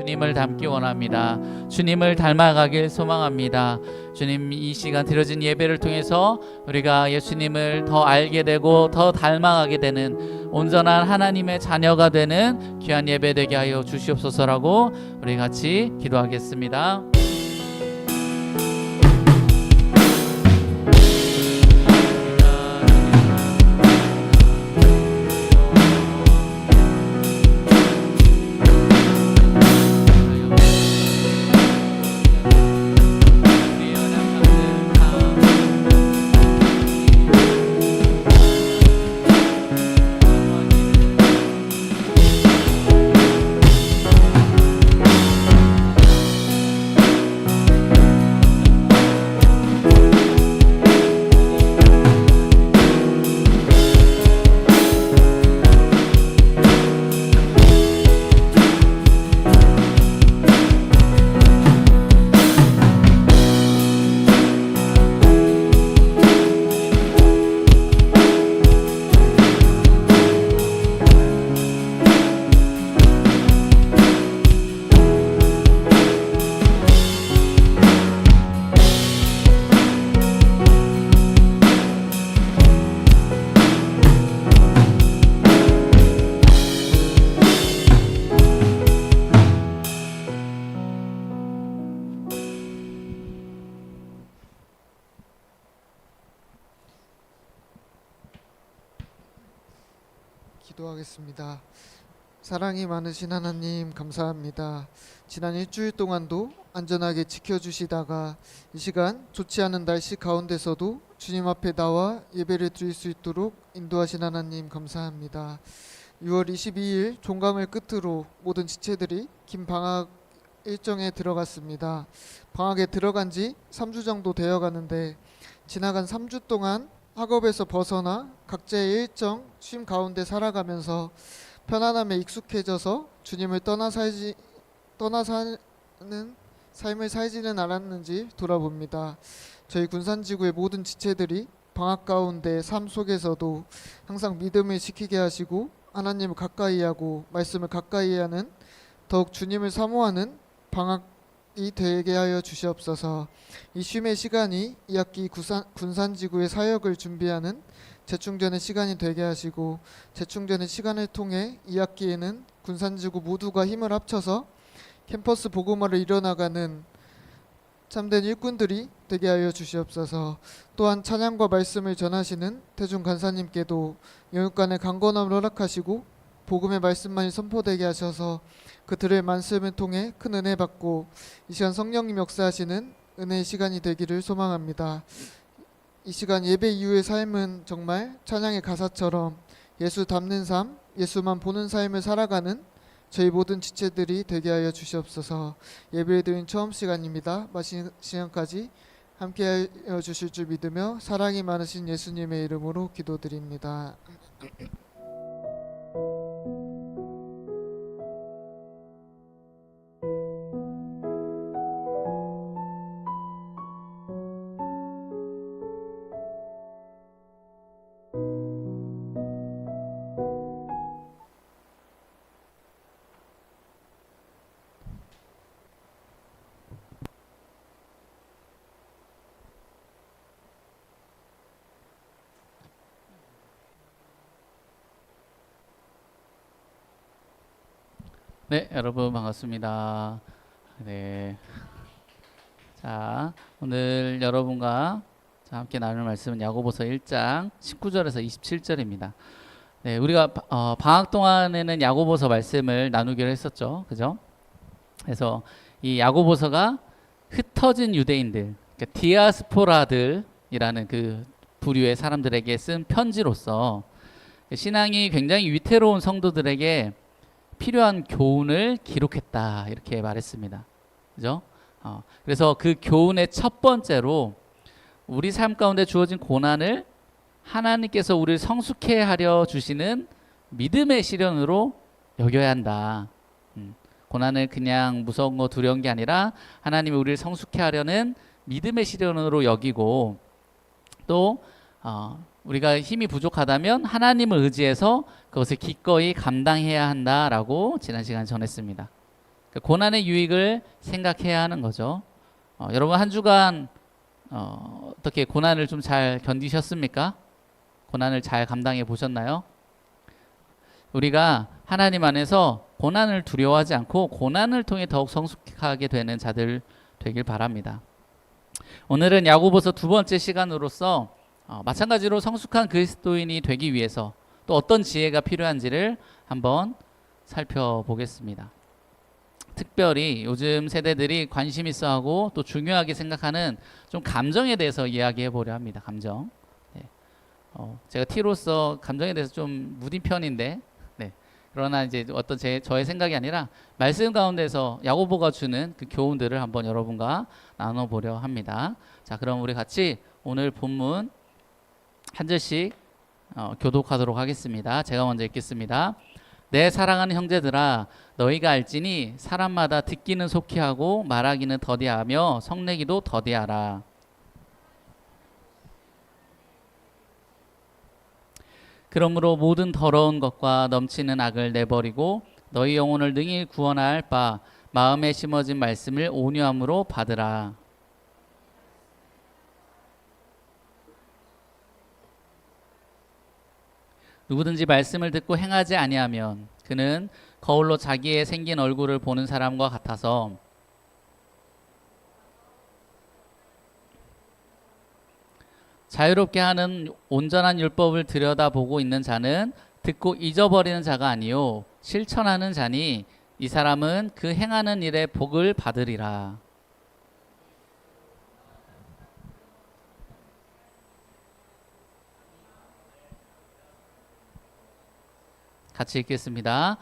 주님을 닮기 원합니다. 주님을 닮아가길 소망합니다. 주님, 이 시간 드려진 예배를 통해서 우리가 예수님을 더 알게 되고 더 닮아가게 되는 온전한 하나님의 자녀가 되는 귀한 예배 되게 하여 주시옵소서라고 우리 같이 기도하겠습니다. 기도하겠습니다. 사랑이 많으신 하나님 감사합니다. 지난 일주일 동안도 안전하게 지켜주시다가 이 시간 좋지 않은 날씨 가운데서도 주님 앞에 나와 예배를 드릴 수 있도록 인도하신 하나님 감사합니다. 6월 22일 종강을 끝으로 모든 지체들이 긴 방학 일정에 들어갔습니다. 방학에 들어간 지 3주 정도 되어 가는데 지나간 3주 동안 학업에서 벗어나 각자의 일정, 쉼 가운데 살아가면서 편안함에 익숙해져서 주님을 떠나 사는 삶을 살지는 않았는지 돌아봅니다. 저희 군산지구의 모든 지체들이 방학 가운데 삶 속에서도 항상 믿음을 지키게 하시고 하나님을 가까이 하고 말씀을 가까이 하는 더욱 주님을 사모하는 방학이 되게 하여 주시옵소서. 이 쉼의 시간이 2학기 군산지구의 사역을 준비하는 재충전의 시간이 되게 하시고 재충전의 시간을 통해 2학기에는 군산지구 모두가 힘을 합쳐서 캠퍼스 복음화를 이뤄나가는 참된 일꾼들이 되게 하여 주시옵소서. 또한 찬양과 말씀을 전하시는 태중 간사님께도 영육간의 강건함을 허락하시고 복음의 말씀만이 선포되게 하셔서 그들의 말씀을 통해 큰 은혜 받고 이 시간 성령님 역사하시는 은혜의 시간이 되기를 소망합니다. 이 시간 예배 이후의 삶은 정말 찬양의 가사처럼 예수 닮는 삶, 예수만 보는 삶을 살아가는 저희 모든 지체들이 되게 하여 주시옵소서. 예배를 드린 처음 시간입니다. 마지막 시간까지 함께 하여 주실 줄 믿으며 사랑이 많으신 예수님의 이름으로 기도드립니다. 네, 여러분 반갑습니다. 네. 자, 오늘 여러분과 함께 나눌 말씀은 야고보서 1장 19절에서 27절입니다. 네, 우리가 방학 동안에는 야고보서 말씀을 나누기로 했었죠. 그죠? 그래서 이 야고보서가 흩어진 유대인들, 그러니까 디아스포라들이라는 그 부류의 사람들에게 쓴 편지로서 신앙이 굉장히 위태로운 성도들에게 필요한 교훈을 기록했다 이렇게 말했습니다. 그죠? 그래서 그 교훈의 첫 번째로 우리 삶 가운데 주어진 고난을 하나님께서 우리를 성숙해 하려 주시는 믿음의 시련으로 여겨야 한다. 고난을 그냥 무서운 거 두려운 게 아니라 하나님이 우리를 성숙해 하려는 믿음의 시련으로 여기고 또 우리가 힘이 부족하다면 하나님을 의지해서 그것을 기꺼이 감당해야 한다라고 지난 시간에 전했습니다. 고난의 유익을 생각해야 하는 거죠. 여러분 한 주간 어떻게 고난을 좀 잘 견디셨습니까? 고난을 잘 감당해 보셨나요? 우리가 하나님 안에서 고난을 두려워하지 않고 고난을 통해 더욱 성숙하게 되는 자들 되길 바랍니다. 오늘은 야고보서 두 번째 시간으로서 마찬가지로 성숙한 그리스도인이 되기 위해서 또 어떤 지혜가 필요한지를 한번 살펴보겠습니다. 특별히 요즘 세대들이 관심 있어 하고 또 중요하게 생각하는 좀 감정에 대해서 이야기해 보려 합니다. 감정. 네. 제가 T로서 감정에 대해서 좀 무딘 편인데, 네. 그러나 이제 어떤 저의 생각이 아니라 말씀 가운데서 야고보가 주는 그 교훈들을 한번 여러분과 나눠보려 합니다. 자, 그럼 우리 같이 오늘 본문 한 절씩 교독하도록 하겠습니다. 제가 먼저 읽겠습니다. 내 사랑하는 형제들아, 너희가 알지니 사람마다 듣기는 속히 하고 말하기는 더디하며 성내기도 더디하라. 그러므로 모든 더러운 것과 넘치는 악을 내버리고 너희 영혼을 능히 구원할 바 마음에 심어진 말씀을 온유함으로 받으라. 누구든지 말씀을 듣고 행하지 아니하면 그는 거울로 자기의 생긴 얼굴을 보는 사람과 같아서 자유롭게 하는 온전한 율법을 들여다보고 있는 자는 듣고 잊어버리는 자가 아니요 실천하는 자니 이 사람은 그 행하는 일에 복을 받으리라. 같이 읽겠습니다.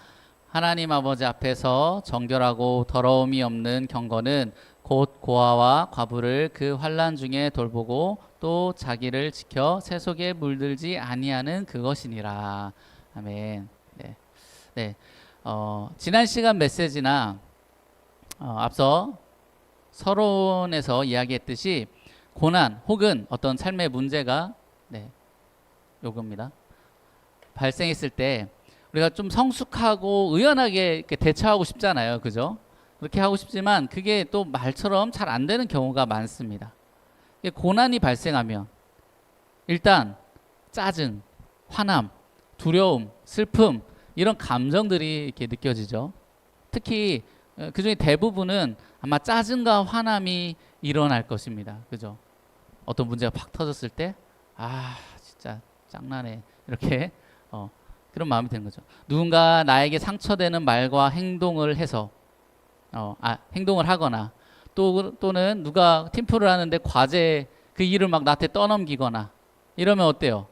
하나님 아버지 앞에서 정결하고 더러움이 없는 경건은 곧 고아와 과부를 그 환난 중에 돌보고 또 자기를 지켜 새 속에 물들지 아니하는 그것이니라. 아멘. 네. 네. 지난 시간 메시지나 앞서 서론에서 이야기했듯이 고난 혹은 어떤 삶의 문제가 요겁니다. 발생했을 때 우리가 좀 성숙하고 의연하게 이렇게 대처하고 싶잖아요. 그죠? 그렇게 하고 싶지만 그게 또 말처럼 잘 안 되는 경우가 많습니다. 고난이 발생하면 일단 짜증, 화남, 두려움, 슬픔 이런 감정들이 이렇게 느껴지죠. 특히 그 중에 대부분은 아마 짜증과 화남이 일어날 것입니다. 그죠? 어떤 문제가 팍 터졌을 때 진짜 짱나네 이렇게 그런 마음이 드는 거죠. 누군가 나에게 상처되는 말과 행동을 해서 행동을 하거나 또는 누가 팀플을 하는데 과제 그 일을 막 나한테 떠넘기거나 이러면 어때요?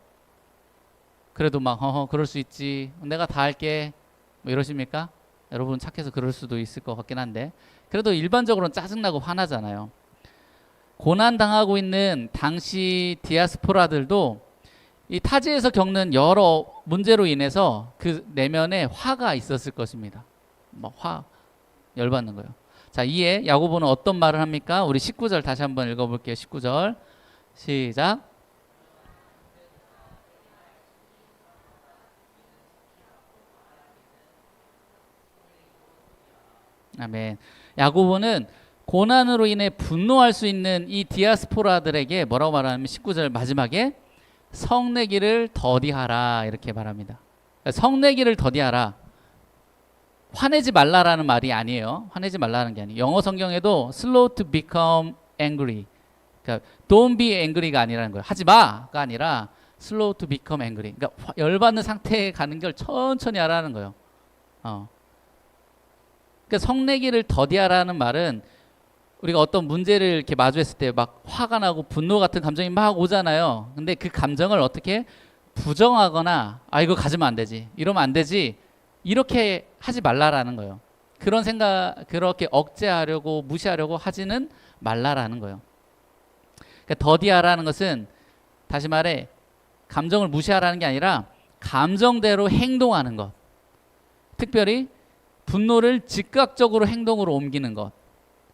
그래도 막 그럴 수 있지 내가 다 할게 뭐 이러십니까? 여러분 착해서 그럴 수도 있을 것 같긴 한데 그래도 일반적으로는 짜증나고 화나잖아요. 고난당하고 있는 당시 디아스포라들도 이 타지에서 겪는 여러 문제로 인해서 그 내면에 화가 있었을 것입니다. 열받는 거예요. 자, 이에 야고보는 어떤 말을 합니까? 우리 19절 다시 한번 읽어볼게요. 19절 시작. 아멘. 야고보는 고난으로 인해 분노할 수 있는 이 디아스포라들에게 뭐라고 말하냐면 19절 마지막에 성내기를 더디하라 이렇게 말합니다. 성내기를 더디하라. 화내지 말라라는 말이 아니에요. 화내지 말라는 게 아니에요. 영어 성경에도 slow to become angry. 그러니까 don't be angry가 아니라는 거예요. 하지 마가 아니라 slow to become angry. 그러니까 열받는 상태에 가는 걸 천천히 하라는 거예요. 그러니까 성내기를 더디하라는 말은 우리가 어떤 문제를 이렇게 마주했을 때 막 화가 나고 분노 같은 감정이 막 오잖아요. 근데 그 감정을 어떻게 부정하거나 이거 가지면 안 되지 이러면 안 되지 이렇게 하지 말라라는 거예요. 그런 생각 그렇게 억제하려고 무시하려고 하지는 말라라는 거예요. 그러니까 더디하라는 것은 다시 말해 감정을 무시하라는 게 아니라 감정대로 행동하는 것. 특별히 분노를 즉각적으로 행동으로 옮기는 것.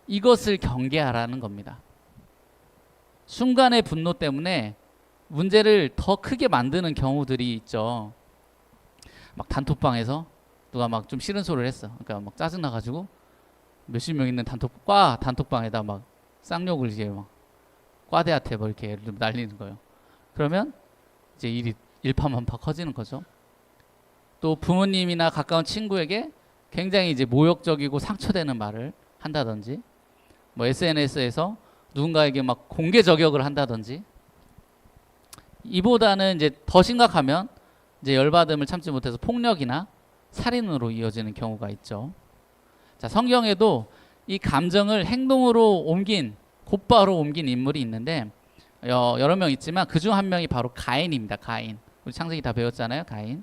이것을 경계하라는 겁니다. 순간의 분노 때문에 문제를 더 크게 만드는 경우들이 있죠. 막 단톡방에서 누가 막 좀 싫은 소리를 했어. 그러니까 막 짜증나가지고 몇십 명 있는 단톡방에다 막 쌍욕을 이제 막 과대한테 뭐 이렇게 예를 들면 날리는 거예요. 그러면 이제 일이 일파만파 커지는 거죠. 또 부모님이나 가까운 친구에게 굉장히 이제 모욕적이고 상처되는 말을 한다든지, 뭐 SNS에서 누군가에게 막 공개 저격을 한다든지, 이보다는 이제 더 심각하면 이제 열받음을 참지 못해서 폭력이나 살인으로 이어지는 경우가 있죠. 자, 성경에도 이 감정을 행동으로 곧바로 옮긴 인물이 있는데 여러 명 있지만 그중 한 명이 바로 가인입니다. 가인. 우리 창세기 다 배웠잖아요. 가인.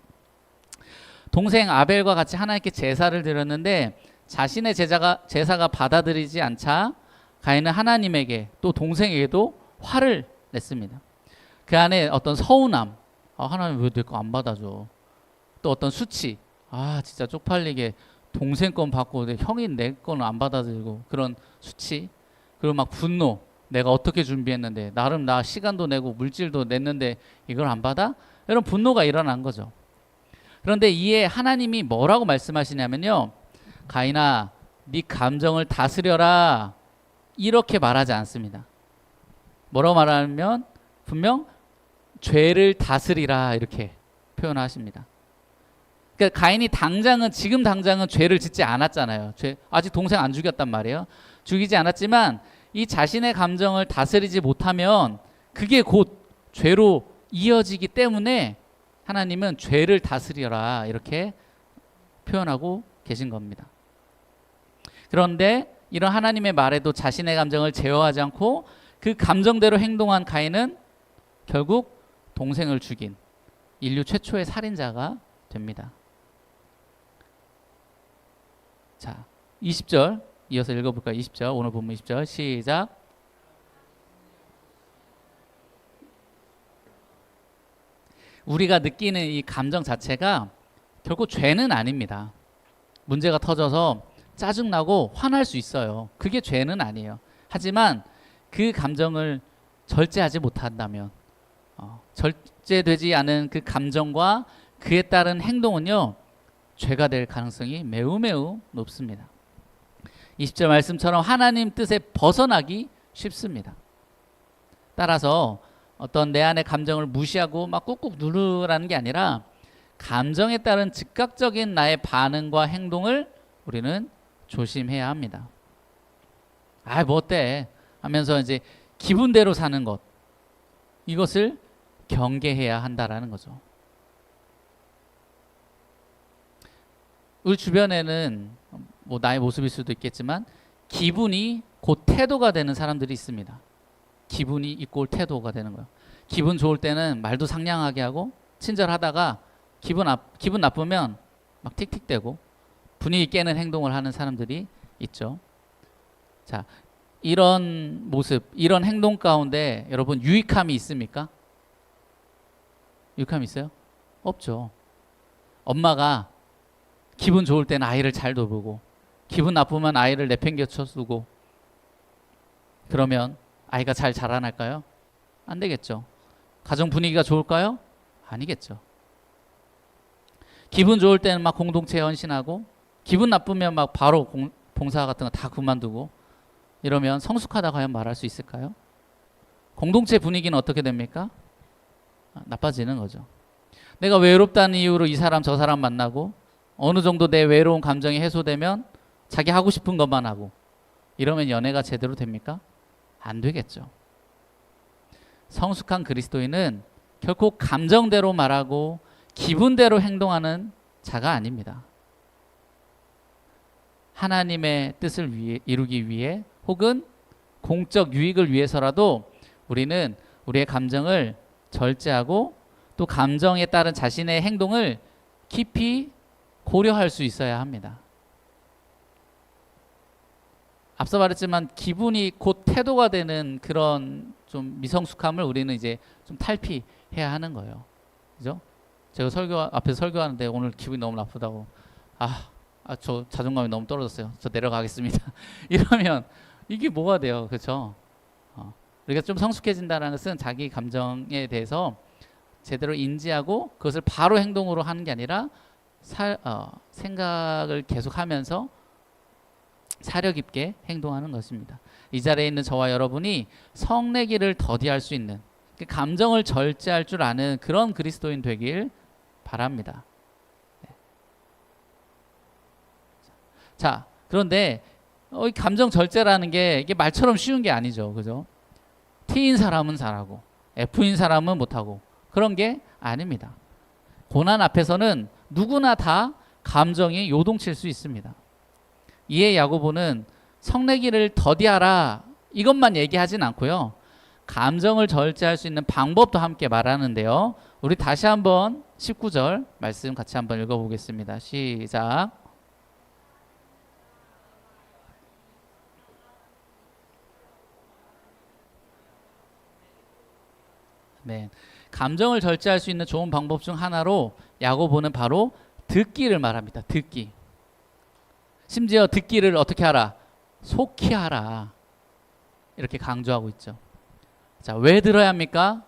동생 아벨과 같이 하나님께 제사를 드렸는데 자신의 제사가 받아들이지 않자 가인은 하나님에게 또 동생에게도 화를 냈습니다. 그 안에 어떤 서운함, 하나님 왜 내 거 안 받아줘? 또 어떤 수치, 진짜 쪽팔리게 동생 건 받고 내 형이 내 거는 안 받아들이고, 그런 수치, 그리고 막 분노, 내가 어떻게 준비했는데 나름 나 시간도 내고 물질도 냈는데 이걸 안 받아? 이런 분노가 일어난 거죠. 그런데 이에 하나님이 뭐라고 말씀하시냐면요, 가인아, 네 감정을 다스려라, 이렇게 말하지 않습니다. 뭐라고 말하면 분명 죄를 다스리라 이렇게 표현하십니다. 그러니까 가인이 지금 당장은 죄를 짓지 않았잖아요. 아직 동생 안 죽였단 말이에요. 죽이지 않았지만 이 자신의 감정을 다스리지 못하면 그게 곧 죄로 이어지기 때문에 하나님은 죄를 다스려라 이렇게 표현하고 계신 겁니다. 그런데 이런 하나님의 말에도 자신의 감정을 제어하지 않고 그 감정대로 행동한 가인은 결국 동생을 죽인 인류 최초의 살인자가 됩니다. 자, 20절 이어서 읽어볼까요? 20절, 오늘 본문 20절 시작. 우리가 느끼는 이 감정 자체가 결국 죄는 아닙니다. 문제가 터져서 짜증나고 화날 수 있어요. 그게 죄는 아니에요. 하지만 그 감정을 절제하지 못한다면, 절제되지 않은 그 감정과 그에 따른 행동은요, 죄가 될 가능성이 매우 매우 높습니다. 20절 말씀처럼 하나님 뜻에 벗어나기 쉽습니다. 따라서 어떤 내 안의 감정을 무시하고 막 꾹꾹 누르라는 게 아니라 감정에 따른 즉각적인 나의 반응과 행동을 우리는 조심해야 합니다. 뭐 어때 하면서 이제 기분대로 사는 것, 이것을 경계해야 한다라는 거죠. 우리 주변에는 뭐 나의 모습일 수도 있겠지만 기분이 곧 태도가 되는 사람들이 있습니다. 기분이 이꼴 태도가 되는 거예요. 기분 좋을 때는 말도 상냥하게 하고 친절하다가 기분 나쁘면 막 틱틱대고 분위기 깨는 행동을 하는 사람들이 있죠. 자, 이런 모습, 이런 행동 가운데 여러분 유익함이 있습니까? 유익함이 있어요? 없죠. 엄마가 기분 좋을 때는 아이를 잘 돌보고 기분 나쁘면 아이를 내팽개쳐 두고 그러면 아이가 잘 자라날까요? 안 되겠죠. 가정 분위기가 좋을까요? 아니겠죠. 기분 좋을 때는 막 공동체에 헌신하고 기분 나쁘면 막 바로 봉사 같은 거 다 그만두고 이러면 성숙하다 과연 말할 수 있을까요? 공동체 분위기는 어떻게 됩니까? 나빠지는 거죠. 내가 외롭다는 이유로 이 사람 저 사람 만나고 어느 정도 내 외로운 감정이 해소되면 자기 하고 싶은 것만 하고 이러면 연애가 제대로 됩니까? 안 되겠죠. 성숙한 그리스도인은 결코 감정대로 말하고 기분대로 행동하는 자가 아닙니다. 하나님의 뜻을 이루기 위해 혹은 공적 유익을 위해서라도 우리는 우리의 감정을 절제하고 또 감정에 따른 자신의 행동을 깊이 고려할 수 있어야 합니다. 앞서 말했지만 기분이 곧 태도가 되는 그런 좀 미성숙함을 우리는 이제 좀 탈피해야 하는 거예요. 그죠? 제가 앞에서 설교하는데 오늘 기분이 너무 나쁘다고 저 자존감이 너무 떨어졌어요. 저 내려가겠습니다. 이러면 이게 뭐가 돼요? 그렇죠? 우리가 좀 성숙해진다는 것은 자기 감정에 대해서 제대로 인지하고 그것을 바로 행동으로 하는 게 아니라 생각을 계속하면서 사력 있게 행동하는 것입니다. 이 자리에 있는 저와 여러분이 성내기를 더디할 수 있는, 감정을 절제할 줄 아는 그런 그리스도인 되길 바랍니다. 자, 그런데 이 감정 절제라는 게 이게 말처럼 쉬운 게 아니죠. 그죠? T인 사람은 잘하고 F인 사람은 못하고 그런 게 아닙니다. 고난 앞에서는 누구나 다 감정이 요동칠 수 있습니다. 이에 야고보는 성내기를 더디하라 이것만 얘기하진 않고요. 감정을 절제할 수 있는 방법도 함께 말하는데요. 우리 다시 한번 19절 말씀 같이 한번 읽어보겠습니다. 시작. 네, 감정을 절제할 수 있는 좋은 방법 중 하나로 야고보는 바로 듣기를 말합니다. 듣기. 심지어 듣기를 어떻게 하라? 속히 하라. 이렇게 강조하고 있죠. 자, 왜 들어야 합니까?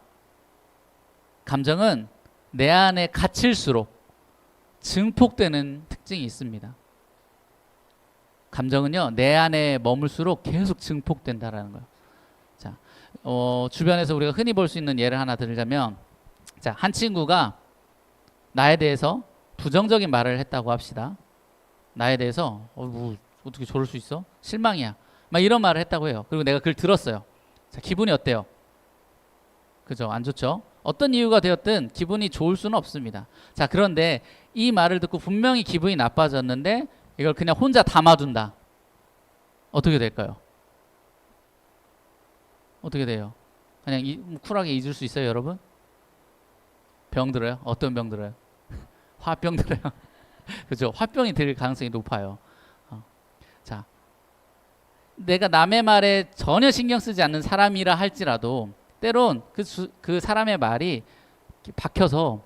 감정은 내 안에 갇힐수록 증폭되는 특징이 있습니다. 감정은요, 내 안에 머물수록 계속 증폭된다라는 거예요. 자, 주변에서 우리가 흔히 볼 수 있는 예를 하나 들자면, 자, 한 친구가 나에 대해서 부정적인 말을 했다고 합시다. 나에 대해서 뭐 어떻게 저럴 수 있어? 실망이야. 막 이런 말을 했다고 해요. 그리고 내가 그걸 들었어요. 자, 기분이 어때요? 그죠? 안 좋죠? 어떤 이유가 되었든 기분이 좋을 수는 없습니다. 자, 그런데 이 말을 듣고 분명히 기분이 나빠졌는데 이걸 그냥 혼자 담아둔다. 어떻게 될까요? 어떻게 돼요? 그냥 쿨하게 잊을 수 있어요, 여러분? 병 들어요? 어떤 병 들어요? 화병 들어요. 그죠? 화병이 들 가능성이 높아요. 자, 내가 남의 말에 전혀 신경 쓰지 않는 사람이라 할지라도 때론 그 사람의 말이 박혀서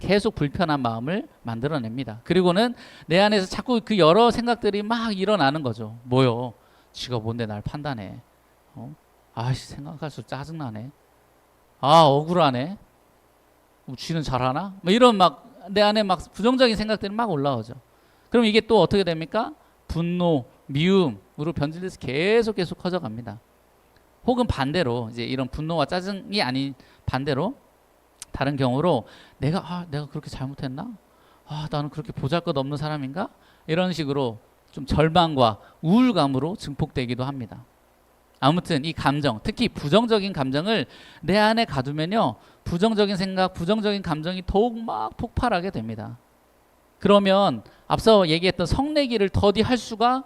계속 불편한 마음을 만들어냅니다. 그리고는 내 안에서 자꾸 그 여러 생각들이 막 일어나는 거죠. 뭐요? 쥐가 뭔데 날 판단해? 아씨, 생각할수록 짜증나네. 아, 억울하네. 쥐는 잘하나? 뭐 이런 막 내 안에 막 부정적인 생각들이 막 올라오죠. 그럼 이게 또 어떻게 됩니까? 분노, 미움으로 변질돼서 계속 커져갑니다. 혹은 반대로 이제 이런 분노와 짜증이 아닌 반대로 다른 경우로 내가 그렇게 잘못했나? 나는 그렇게 보잘것없는 사람인가? 이런 식으로 좀 절망과 우울감으로 증폭되기도 합니다. 아무튼 이 감정, 특히 부정적인 감정을 내 안에 가두면요, 부정적인 생각, 부정적인 감정이 더욱 막 폭발하게 됩니다. 그러면 앞서 얘기했던 성내기를 더디할 수가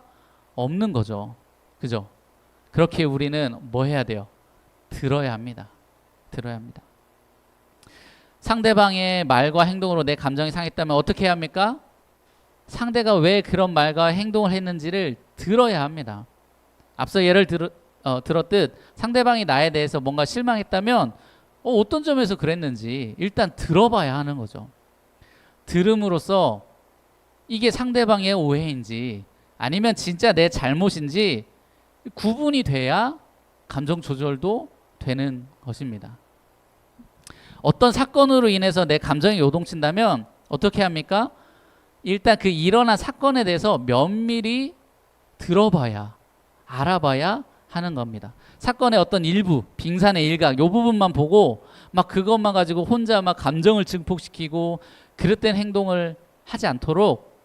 없는 거죠. 그죠? 그렇게 우리는 뭐 해야 돼요? 들어야 합니다. 들어야 합니다. 상대방의 말과 행동으로 내 감정이 상했다면 어떻게 해야 합니까? 상대가 왜 그런 말과 행동을 했는지를 들어야 합니다. 앞서 예를 들었듯 상대방이 나에 대해서 뭔가 실망했다면 어떤 점에서 그랬는지 일단 들어봐야 하는 거죠. 들음으로써 이게 상대방의 오해인지 아니면 진짜 내 잘못인지 구분이 돼야 감정 조절도 되는 것입니다. 어떤 사건으로 인해서 내 감정이 요동친다면 어떻게 합니까? 일단 그 일어난 사건에 대해서 면밀히 들어봐야, 알아봐야 하는 겁니다. 사건의 어떤 일부, 빙산의 일각, 요 부분만 보고 막 그것만 가지고 혼자 막 감정을 증폭시키고 그릇된 행동을 하지 않도록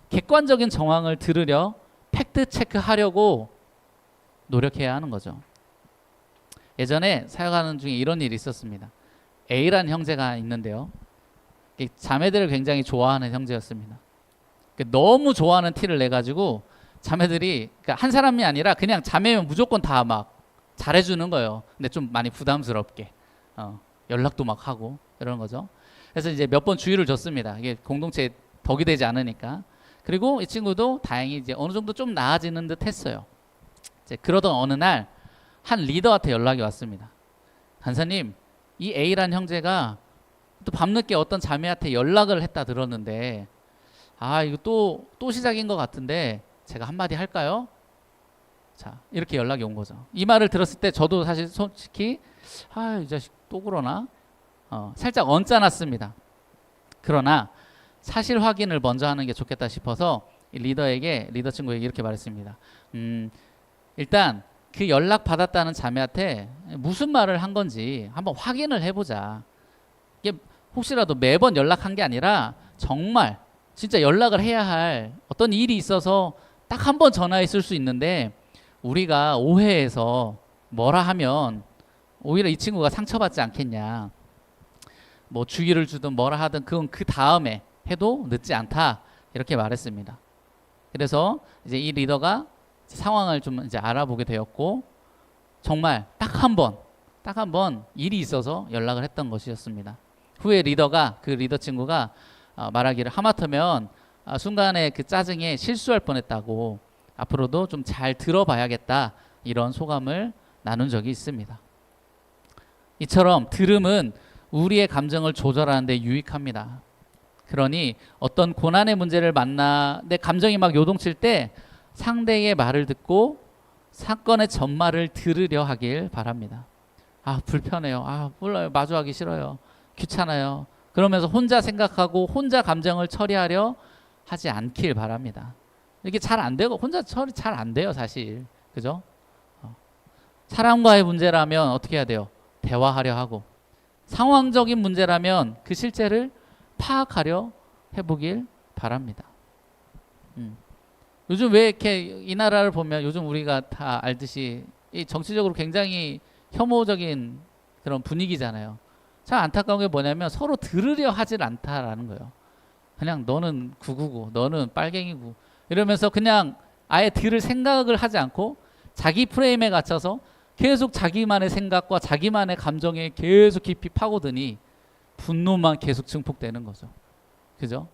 객관적인 정황을 들으려 팩트 체크하려고 노력해야 하는 거죠. 예전에 사역하는 중에 이런 일이 있었습니다. A라는 형제가 있는데요. 자매들을 굉장히 좋아하는 형제였습니다. 너무 좋아하는 티를 내가지고 자매들이, 그러니까 한 사람이 아니라 그냥 자매면 무조건 다 막 잘해주는 거예요. 근데 좀 많이 부담스럽게 연락도 막 하고 이런 거죠. 그래서 이제 몇 번 주의를 줬습니다. 이게 공동체에 덕이 되지 않으니까. 그리고 이 친구도 다행히 이제 어느 정도 좀 나아지는 듯 했어요. 이제 그러던 어느 날 한 리더한테 연락이 왔습니다. 간사님, 이 A란 형제가 또 밤늦게 어떤 자매한테 연락을 했다 들었는데 이거 또 시작인 것 같은데 제가 한마디 할까요? 자, 이렇게 연락이 온 거죠. 이 말을 들었을 때 저도 사실 솔직히 이 자식 또 그러나 살짝 언짢았습니다. 그러나 사실 확인을 먼저 하는 게 좋겠다 싶어서 이 리더 친구에게 이렇게 말했습니다. 일단 그 연락 받았다는 자매한테 무슨 말을 한 건지 한번 확인을 해보자. 이게 혹시라도 매번 연락한 게 아니라 정말 진짜 연락을 해야 할 어떤 일이 있어서 딱 한 번 전화했을 수 있는데 우리가 오해해서 뭐라 하면 오히려 이 친구가 상처받지 않겠냐. 뭐 주의를 주든 뭐라 하든 그건 그 다음에 해도 늦지 않다. 이렇게 말했습니다. 그래서 이제 이 리더가 상황을 좀 이제 알아보게 되었고 정말 딱 한 번 일이 있어서 연락을 했던 것이었습니다. 후에 그 리더 친구가 말하기를 하마터면 순간에 그 짜증에 실수할 뻔했다고 앞으로도 좀 잘 들어봐야겠다 이런 소감을 나눈 적이 있습니다. 이처럼 들음은 우리의 감정을 조절하는 데 유익합니다. 그러니 어떤 고난의 문제를 만나 내 감정이 막 요동칠 때 상대의 말을 듣고 사건의 전말을 들으려 하길 바랍니다. 아, 불편해요. 아, 몰라요. 마주하기 싫어요. 귀찮아요. 그러면서 혼자 생각하고 혼자 감정을 처리하려 하지 않길 바랍니다. 이게 잘 안 되고 혼자 처리 잘 안 돼요, 사실. 그죠? 사람과의 문제라면 어떻게 해야 돼요? 대화하려 하고 상황적인 문제라면 그 실체를 파악하려 해보길 바랍니다. 요즘 왜 이렇게 이 나라를 보면 요즘 우리가 다 알듯이 이 정치적으로 굉장히 혐오적인 그런 분위기잖아요. 참 안타까운 게 뭐냐면 서로 들으려 하질 않다라는 거예요. 그냥 너는 구구고 너는 빨갱이고 이러면서 그냥 아예 들을 생각을 하지 않고 자기 프레임에 갇혀서 계속 자기만의 생각과 자기만의 감정에 계속 깊이 파고드니 분노만 계속 증폭되는 거죠. 그죠?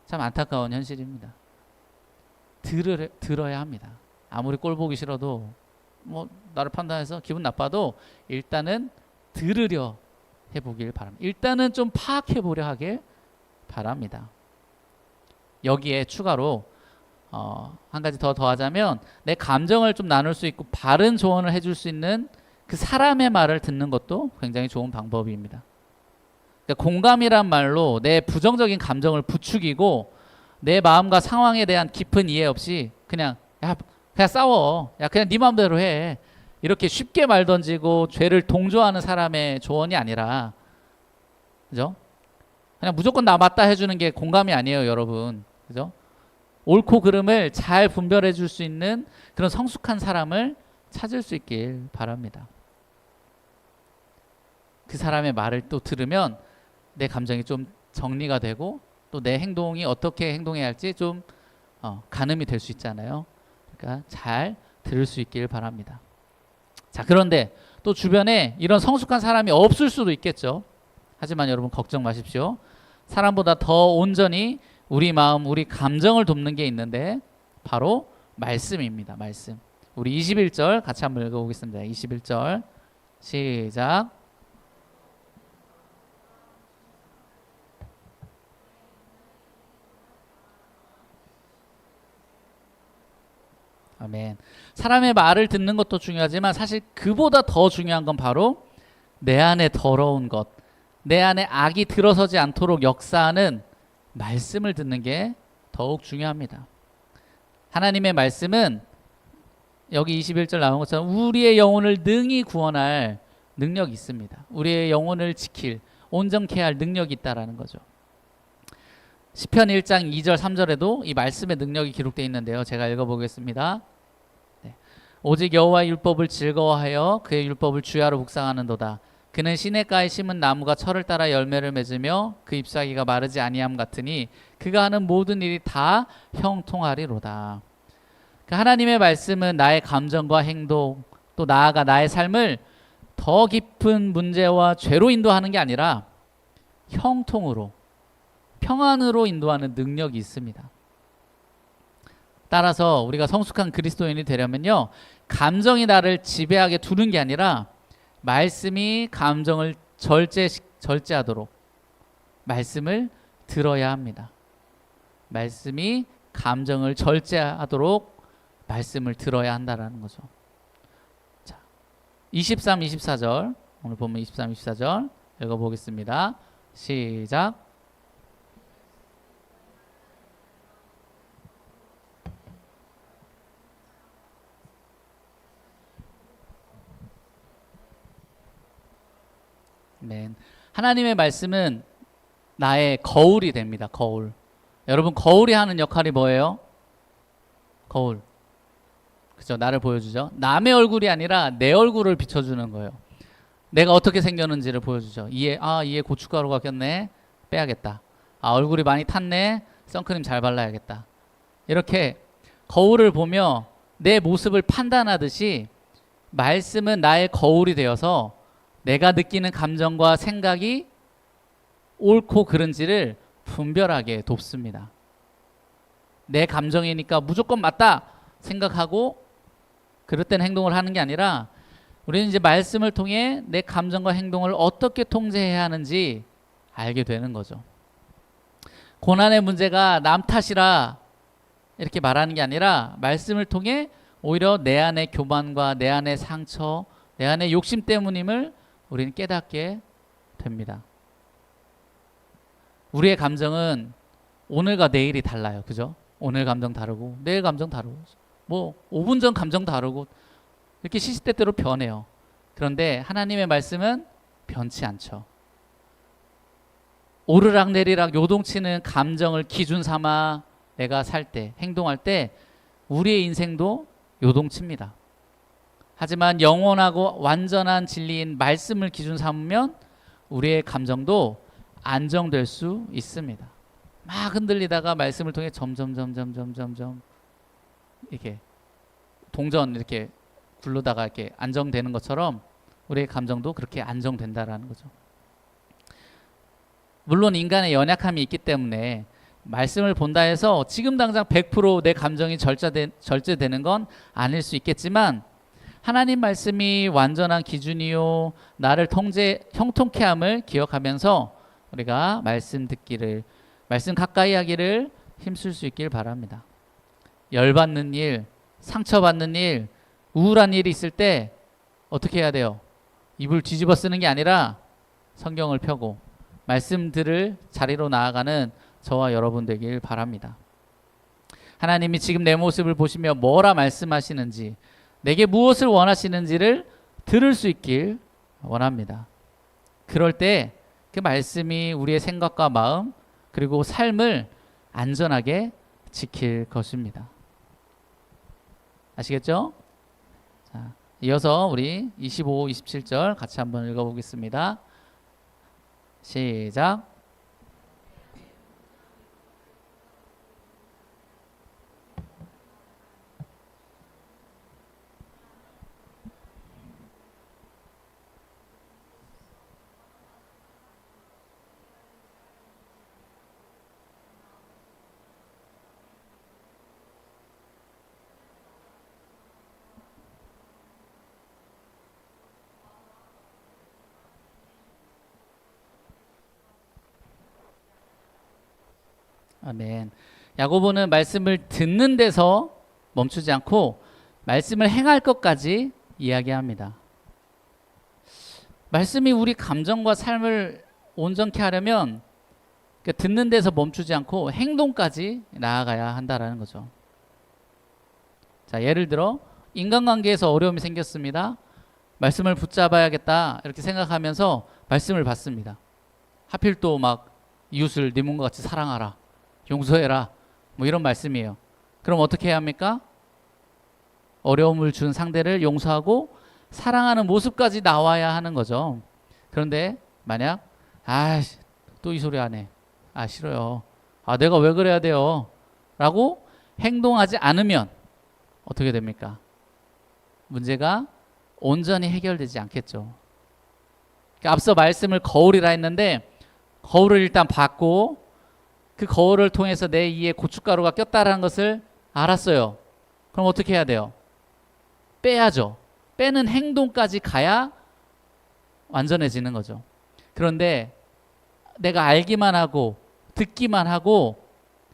참 안타까운 현실입니다. 들어야 합니다. 아무리 꼴 보기 싫어도 뭐 나를 판단해서 기분 나빠도 일단은 들으려 해보길 바랍니다. 일단은 좀 파악해 보려 하길 바랍니다. 여기에 추가로 한 가지 더 더하자면 내 감정을 좀 나눌 수 있고 바른 조언을 해줄 수 있는 그 사람의 말을 듣는 것도 굉장히 좋은 방법입니다. 그러니까 공감이란 말로 내 부정적인 감정을 부추기고 내 마음과 상황에 대한 깊은 이해 없이 그냥 싸워. 야 그냥 네 마음대로 해. 이렇게 쉽게 말 던지고 죄를 동조하는 사람의 조언이 아니라 그죠? 그냥 무조건 나 맞다 해주는 게 공감이 아니에요, 여러분. 그죠? 옳고 그름을 잘 분별해 줄 수 있는 그런 성숙한 사람을 찾을 수 있길 바랍니다. 그 사람의 말을 또 들으면 내 감정이 좀 정리가 되고 또 내 행동이 어떻게 행동해야 할지 좀 가늠이 될 수 있잖아요. 그러니까 잘 들을 수 있길 바랍니다. 자, 그런데 또 주변에 이런 성숙한 사람이 없을 수도 있겠죠. 하지만 여러분 걱정 마십시오. 사람보다 더 온전히 우리 마음, 우리 감정을 돕는 게 있는데 바로 말씀입니다. 말씀. 우리 21절 같이 한번 읽어보겠습니다. 21절 시작. 아멘. 사람의 말을 듣는 것도 중요하지만 사실 그보다 더 중요한 건 바로 내 안에 더러운 것, 내 안에 악이 들어서지 않도록 역사하는 말씀을 듣는 게 더욱 중요합니다. 하나님의 말씀은 여기 21절 나온 것처럼 우리의 영혼을 능히 구원할 능력이 있습니다. 우리의 영혼을 지킬, 온전케 할 능력이 있다라는 거죠. 시편 1장 2절 3절에도 이 말씀의 능력이 기록되어 있는데요. 제가 읽어보겠습니다. 네. 오직 여호와의 율법을 즐거워하여 그의 율법을 주야로 묵상하는도다. 그는 시냇가에 심은 나무가 철을 따라 열매를 맺으며 그 잎사귀가 마르지 아니함 같으니 그가 하는 모든 일이 다 형통하리로다. 하나님의 말씀은 나의 감정과 행동 또 나아가 나의 삶을 더 깊은 문제와 죄로 인도하는 게 아니라 형통으로 평안으로 인도하는 능력이 있습니다. 따라서 우리가 성숙한 그리스도인이 되려면요, 감정이 나를 지배하게 두는 게 아니라 말씀이 감정을 절제하도록 말씀을 들어야 합니다. 말씀이 감정을 절제하도록 말씀을 들어야 한다라는 거죠. 자, 23, 24절 오늘 보면 23, 24절 읽어보겠습니다. 시작. 아멘. 하나님의 말씀은 나의 거울이 됩니다. 거울. 여러분, 거울이 하는 역할이 뭐예요? 거울. 그죠? 나를 보여주죠. 남의 얼굴이 아니라 내 얼굴을 비춰주는 거예요. 내가 어떻게 생겼는지를 보여주죠. 이에 고춧가루가 꼈네. 빼야겠다. 얼굴이 많이 탔네. 선크림 잘 발라야겠다. 이렇게 거울을 보며 내 모습을 판단하듯이 말씀은 나의 거울이 되어서 내가 느끼는 감정과 생각이 옳고 그른지를 분별하게 돕습니다. 내 감정이니까 무조건 맞다 생각하고 그럴 땐 행동을 하는 게 아니라 우리는 이제 말씀을 통해 내 감정과 행동을 어떻게 통제해야 하는지 알게 되는 거죠. 고난의 문제가 남 탓이라 이렇게 말하는 게 아니라 말씀을 통해 오히려 내 안의 교만과 내 안의 상처, 내 안의 욕심 때문임을 우리는 깨닫게 됩니다. 우리의 감정은 오늘과 내일이 달라요. 그죠? 오늘 감정 다르고 내일 감정 다르고 뭐 5분 전 감정 다르고 이렇게 시시때때로 변해요. 그런데 하나님의 말씀은 변치 않죠. 오르락내리락 요동치는 감정을 기준 삼아 내가 살 때, 행동할 때 우리의 인생도 요동칩니다. 하지만 영원하고 완전한 진리인 말씀을 기준 삼으면 우리의 감정도 안정될 수 있습니다. 막 흔들리다가 말씀을 통해 점점 이렇게 동전 이렇게 굴르다가 이렇게 안정되는 것처럼 우리의 감정도 그렇게 안정된다라는 거죠. 물론 인간의 연약함이 있기 때문에 말씀을 본다 해서 지금 당장 100% 내 감정이 절제되는 건 아닐 수 있겠지만 하나님 말씀이 완전한 기준이요 나를 형통케 함을 기억하면서 우리가 말씀 듣기를, 말씀 가까이 하기를 힘쓸 수 있길 바랍니다. 열받는 일, 상처받는 일, 우울한 일이 있을 때 어떻게 해야 돼요? 입을 뒤집어 쓰는 게 아니라 성경을 펴고 말씀 들을 자리로 나아가는 저와 여러분 되길 바랍니다. 하나님이 지금 내 모습을 보시며 뭐라 말씀하시는지, 내게 무엇을 원하시는지를 들을 수 있길 원합니다. 그럴 때 그 말씀이 우리의 생각과 마음 그리고 삶을 안전하게 지킬 것입니다. 아시겠죠? 자, 이어서 우리 25, 27절 같이 한번 읽어보겠습니다. 시작. 아멘. 야고보는 말씀을 듣는 데서 멈추지 않고 말씀을 행할 것까지 이야기합니다. 말씀이 우리 감정과 삶을 온전케 하려면 듣는 데서 멈추지 않고 행동까지 나아가야 한다라는 거죠. 자, 예를 들어 인간관계에서 어려움이 생겼습니다. 말씀을 붙잡아야겠다 이렇게 생각하면서 말씀을 받습니다. 하필 또 막 이웃을 네 몸과 같이 사랑하라, 용서해라, 뭐 이런 말씀이에요. 그럼 어떻게 해야 합니까? 어려움을 준 상대를 용서하고 사랑하는 모습까지 나와야 하는 거죠. 그런데 만약 또 이 소리 하네, 싫어요, 내가 왜 그래야 돼요 라고 행동하지 않으면 어떻게 됩니까? 문제가 온전히 해결되지 않겠죠. 그러니까 앞서 말씀을 거울이라 했는데 거울을 일단 받고 그 거울을 통해서 내 이에 고춧가루가 꼈다라는 것을 알았어요. 그럼 어떻게 해야 돼요? 빼야죠. 빼는 행동까지 가야 완전해지는 거죠. 그런데 내가 알기만 하고 듣기만 하고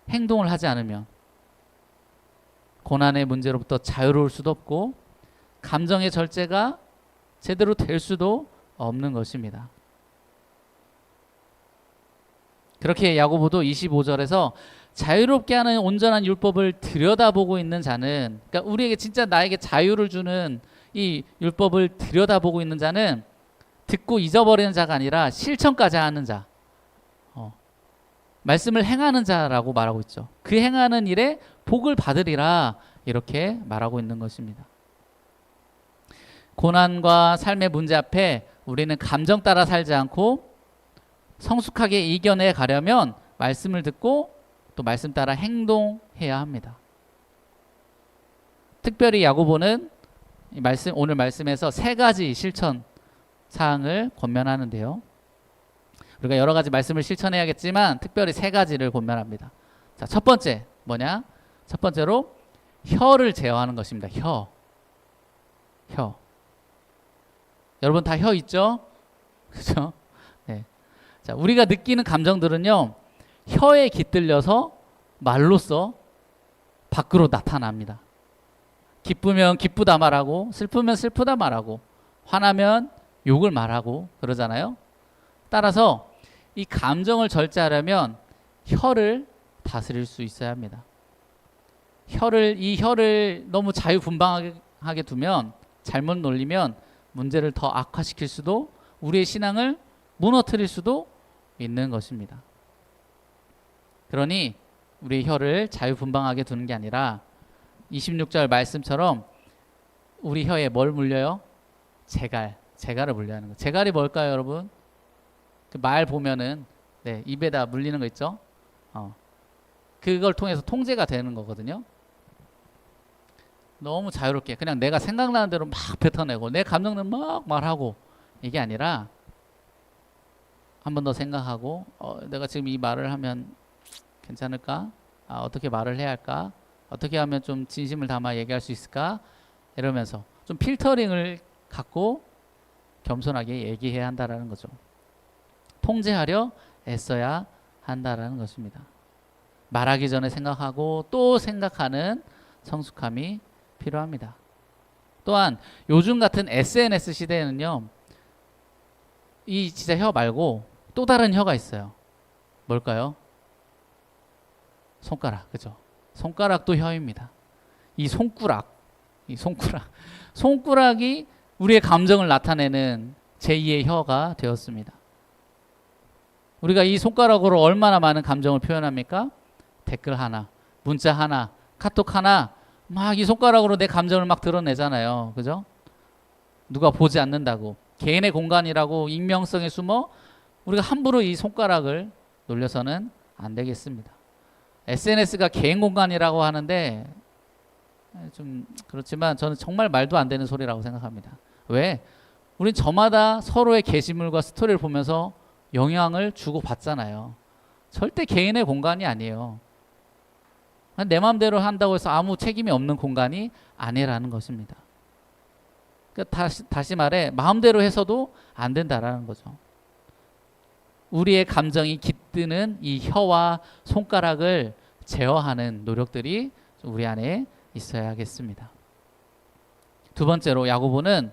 행동을 하지 않으면 고난의 문제로부터 자유로울 수도 없고 감정의 절제가 제대로 될 수도 없는 것입니다. 그렇게 야고보도 25절에서 자유롭게 하는 온전한 율법을 들여다보고 있는 자는, 그러니까 우리에게 진짜 나에게 자유를 주는 이 율법을 들여다보고 있는 자는 듣고 잊어버리는 자가 아니라 실천까지 하는 자, 말씀을 행하는 자라고 말하고 있죠. 그 행하는 일에 복을 받으리라 이렇게 말하고 있는 것입니다. 고난과 삶의 문제 앞에 우리는 감정 따라 살지 않고 성숙하게 이겨내 가려면 말씀을 듣고 또 말씀 따라 행동해야 합니다. 특별히 야고보는 오늘 말씀에서 3가지 실천 사항을 권면하는데요. 우리가 여러 가지 말씀을 실천해야겠지만 특별히 3가지를 권면합니다. 자, 첫 번째 뭐냐? 첫 번째로 혀를 제어하는 것입니다. 혀. 여러분 다 혀 있죠? 그렇죠? 네. 자, 우리가 느끼는 감정들은요, 혀에 깃들려서 말로써 밖으로 나타납니다. 기쁘면 기쁘다 말하고, 슬프면 슬프다 말하고, 화나면 욕을 말하고 그러잖아요. 따라서 이 감정을 절제하려면 혀를 다스릴 수 있어야 합니다. 이 혀를 너무 자유분방하게 두면, 잘못 놀리면 문제를 더 악화시킬 수도, 우리의 신앙을 무너뜨릴 수도 있는 것입니다. 그러니 우리 혀를 자유분방하게 두는 게 아니라 26절 말씀처럼 우리 혀에 뭘 물려요? 재갈을 물려야 하는 거. 재갈이 뭘까요, 여러분? 그 말 보면은 입에다 물리는 거 있죠? 그걸 통해서 통제가 되는 거거든요. 너무 자유롭게 그냥 내가 생각나는 대로 막 뱉어내고 내 감정은 막 말하고, 이게 아니라 한 번 더 생각하고 내가 지금 이 말을 하면 괜찮을까? 어떻게 말을 해야 할까? 어떻게 하면 좀 진심을 담아 얘기할 수 있을까? 이러면서 좀 필터링을 갖고 겸손하게 얘기해야 한다라는 거죠. 통제하려 애써야 한다라는 것입니다. 말하기 전에 생각하고 또 생각하는 성숙함이 필요합니다. 또한 요즘 같은 SNS 시대에는요, 이 진짜 혀 말고 또 다른 혀가 있어요. 뭘까요? 손가락, 그죠? 손가락도 혀입니다. 이 손가락이 우리의 감정을 나타내는 제2의 혀가 되었습니다. 우리가 이 손가락으로 얼마나 많은 감정을 표현합니까? 댓글 하나, 문자 하나, 카톡 하나, 막 이 손가락으로 내 감정을 막 드러내잖아요. 그죠? 누가 보지 않는다고, 개인의 공간이라고 익명성에 숨어 우리가 함부로 이 손가락을 놀려서는 안 되겠습니다. SNS가 개인 공간이라고 하는데 좀 그렇지만 저는 정말 말도 안 되는 소리라고 생각합니다. 왜? 우린 저마다 서로의 게시물과 스토리를 보면서 영향을 주고 받잖아요. 절대 개인의 공간이 아니에요. 내 마음대로 한다고 해서 아무 책임이 없는 공간이 아니라는 것입니다. 그러니까 다시 말해, 마음대로 해서도 안 된다라는 거죠. 우리의 감정이 깃드는 이 혀와 손가락을 제어하는 노력들이 우리 안에 있어야겠습니다. 두 번째로 야고보는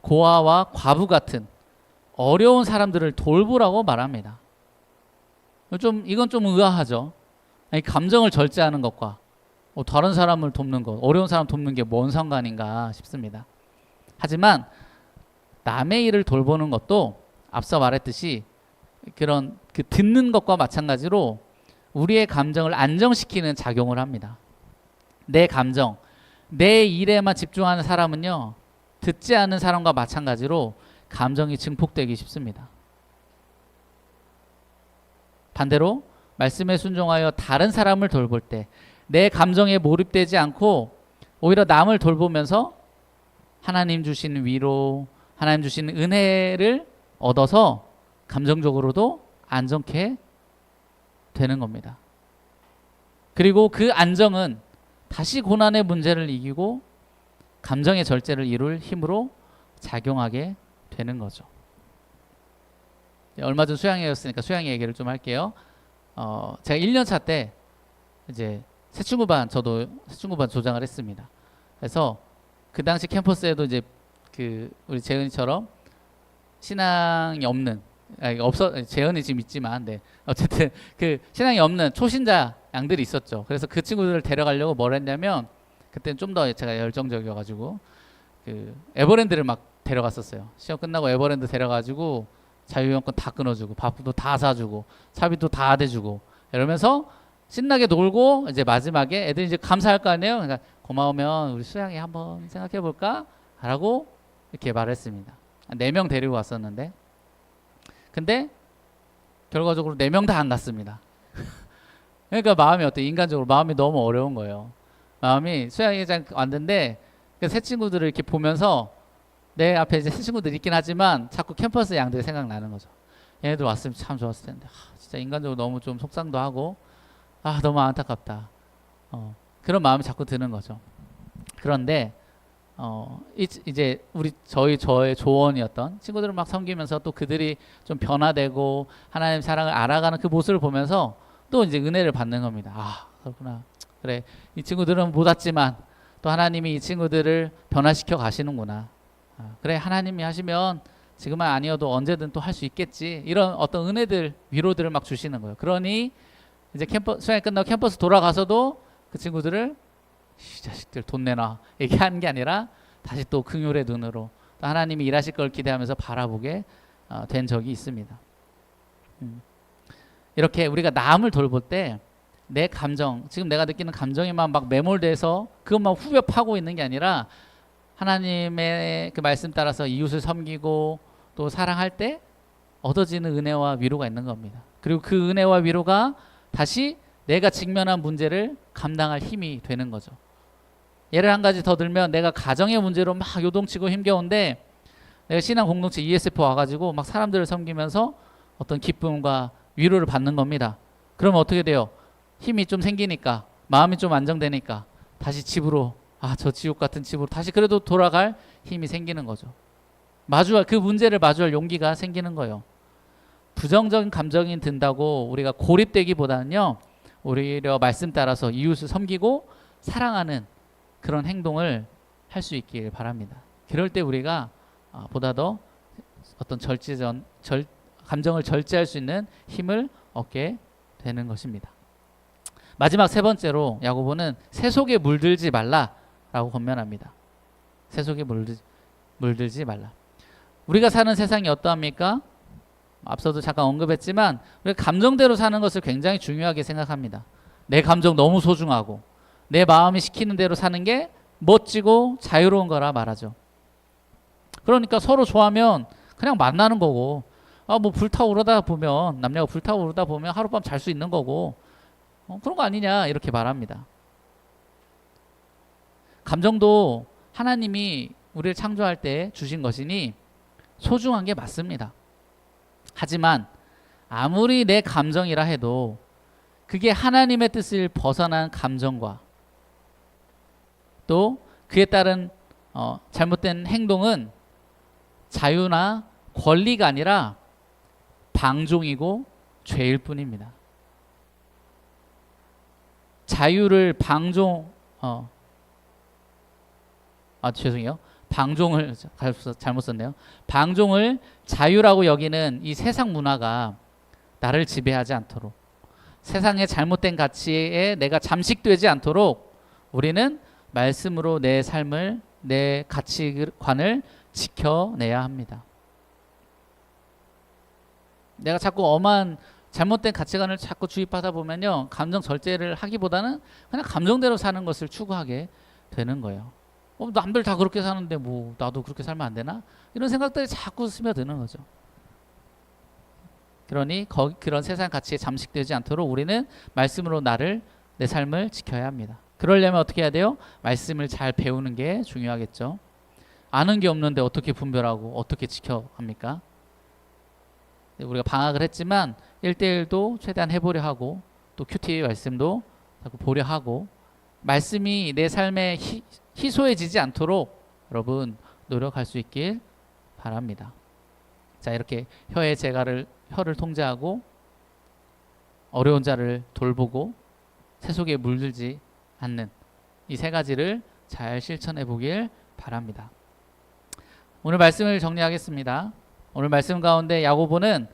고아와 과부 같은 어려운 사람들을 돌보라고 말합니다. 이건 좀 의아하죠. 아니, 감정을 절제하는 것과 다른 사람을 돕는 것, 어려운 사람 돕는 게 뭔 상관인가 싶습니다. 하지만 남의 일을 돌보는 것도 앞서 말했듯이 그런 듣는 것과 마찬가지로 우리의 감정을 안정시키는 작용을 합니다. 내 감정, 내 일에만 집중하는 사람은요, 듣지 않는 사람과 마찬가지로 감정이 증폭되기 쉽습니다. 반대로 말씀에 순종하여 다른 사람을 돌볼 때 내 감정에 몰입되지 않고 오히려 남을 돌보면서 하나님 주신 위로, 하나님 주신 은혜를 얻어서 감정적으로도 안정케 되는 겁니다. 그리고 그 안정은 다시 고난의 문제를 이기고 감정의 절제를 이룰 힘으로 작용하게 되는 거죠. 얼마 전 수양회였으니까 수양회 얘기를 좀 할게요. 제가 1년차 때 이제 저도 새친구반 조장을 했습니다. 그래서 그 당시 캠퍼스에도 이제 우리 재은이처럼 신앙이 없는, 재은이 지금 있지만, 어쨌든 신앙이 없는 초신자 양들이 있었죠. 그래서 그 친구들을 데려가려고 뭘 했냐면, 그때는 좀 더 제가 열정적이어가지고 에버랜드를 막 데려갔었어요. 시험 끝나고 에버랜드 데려가지고 자유이용권 다 끊어주고 밥도 다 사주고 차비도 다 대주고 이러면서 신나게 놀고 이제 마지막에 애들이 이제 감사할 거 아니에요. 그러니까 고마우면 우리 수양이 한번 생각해 볼까? 라고 이렇게 말했습니다. 4명 데리고 왔었는데 근데 결과적으로 4명 다 안 갔습니다. 그러니까 마음이 어때? 인간적으로 마음이 너무 어려운 거예요. 마음이 수양회장 왔는데 그 새 친구들을 이렇게 보면서 내 앞에 이제 새 친구들 있긴 하지만 자꾸 캠퍼스 양들이 생각나는 거죠. 얘네들 왔으면 참 좋았을 텐데 진짜 인간적으로 너무 좀 속상도 하고 너무 안타깝다. 그런 마음이 자꾸 드는 거죠. 그런데 이제 저의 조언이었던 친구들을 막 섬기면서 또 그들이 좀 변화되고 하나님 사랑을 알아가는 그 모습을 보면서 또 이제 은혜를 받는 겁니다. 그렇구나. 그래, 이 친구들은 못 왔지만 또 하나님이 이 친구들을 변화시켜 가시는구나. 그래, 하나님이 하시면 지금은 아니어도 언제든 또 할 수 있겠지. 이런 어떤 은혜들, 위로들을 막 주시는 거예요. 그러니 이제 수양이 끝나고 캠퍼스 돌아가서도 그 친구들을 이 자식들 돈 내놔 얘기하는 게 아니라 다시 또 긍휼의 눈으로 또 하나님이 일하실 걸 기대하면서 바라보게 된 적이 있습니다. 이렇게 우리가 남을 돌볼 때 내 감정, 지금 내가 느끼는 감정에만 막 매몰돼서 그것만 후벼 파고 있는 게 아니라 하나님의 그 말씀 따라서 이웃을 섬기고 또 사랑할 때 얻어지는 은혜와 위로가 있는 겁니다. 그리고 그 은혜와 위로가 다시 내가 직면한 문제를 감당할 힘이 되는 거죠. 예를 한 가지 더 들면 내가 가정의 문제로 막 요동치고 힘겨운데 내가 신앙 공동체 ESF 와가지고 막 사람들을 섬기면서 어떤 기쁨과 위로를 받는 겁니다. 그러면 어떻게 돼요? 힘이 좀 생기니까 마음이 좀 안정되니까 다시 집으로 저 지옥 같은 집으로 다시 그래도 돌아갈 힘이 생기는 거죠. 그 문제를 마주할 용기가 생기는 거예요. 부정적인 감정이 든다고 우리가 고립되기보다는요, 오히려 말씀 따라서 이웃을 섬기고 사랑하는 그런 행동을 할 수 있길 바랍니다. 그럴 때 우리가 보다 더 어떤 감정을 절제할 수 있는 힘을 얻게 되는 것입니다. 마지막 3번째로 야고보는 세속에 물들지 말라라고 권면합니다. 세속에 물들지 말라. 우리가 사는 세상이 어떠합니까? 앞서도 잠깐 언급했지만 우리가 감정대로 사는 것을 굉장히 중요하게 생각합니다. 내 감정 너무 소중하고 내 마음이 시키는 대로 사는 게 멋지고 자유로운 거라 말하죠. 그러니까 서로 좋아하면 그냥 만나는 거고 뭐 불타오르다 보면 남녀가 불타오르다 보면 하룻밤 잘 수 있는 거고 그런 거 아니냐 이렇게 말합니다. 감정도 하나님이 우리를 창조할 때 주신 것이니 소중한 게 맞습니다. 하지만 아무리 내 감정이라 해도 그게 하나님의 뜻을 벗어난 감정과 또 그에 따른 잘못된 행동은 자유나 권리가 아니라 방종이고 죄일 뿐입니다. 자유를 죄송해요. 방종을 잘못 썼네요. 방종을 자유라고 여기는 이 세상 문화가 나를 지배하지 않도록 세상의 잘못된 가치에 내가 잠식되지 않도록 우리는 말씀으로 내 삶을 내 가치관을 지켜내야 합니다. 내가 자꾸 엄한 잘못된 가치관을 자꾸 주입하다 보면요, 감정 절제를 하기보다는 그냥 감정대로 사는 것을 추구하게 되는 거예요. 남들 다 그렇게 사는데 뭐 나도 그렇게 살면 안 되나? 이런 생각들이 자꾸 스며드는 거죠. 그러니 그런 세상 가치에 잠식되지 않도록 우리는 말씀으로 내 삶을 지켜야 합니다. 그러려면 어떻게 해야 돼요? 말씀을 잘 배우는 게 중요하겠죠. 아는 게 없는데 어떻게 분별하고 어떻게 지켜갑니까? 우리가 방학을 했지만 1대1도 최대한 해보려 하고 또 큐티 말씀도 자꾸 보려 하고 말씀이 내 삶에 희소해지지 않도록 여러분 노력할 수 있길 바랍니다. 자, 이렇게 혀를 통제하고 어려운 자를 돌보고 세속에 물들지 않는 이 3가지를 잘 실천해 보길 바랍니다. 오늘 말씀을 정리하겠습니다. 오늘 말씀 가운데 야고보는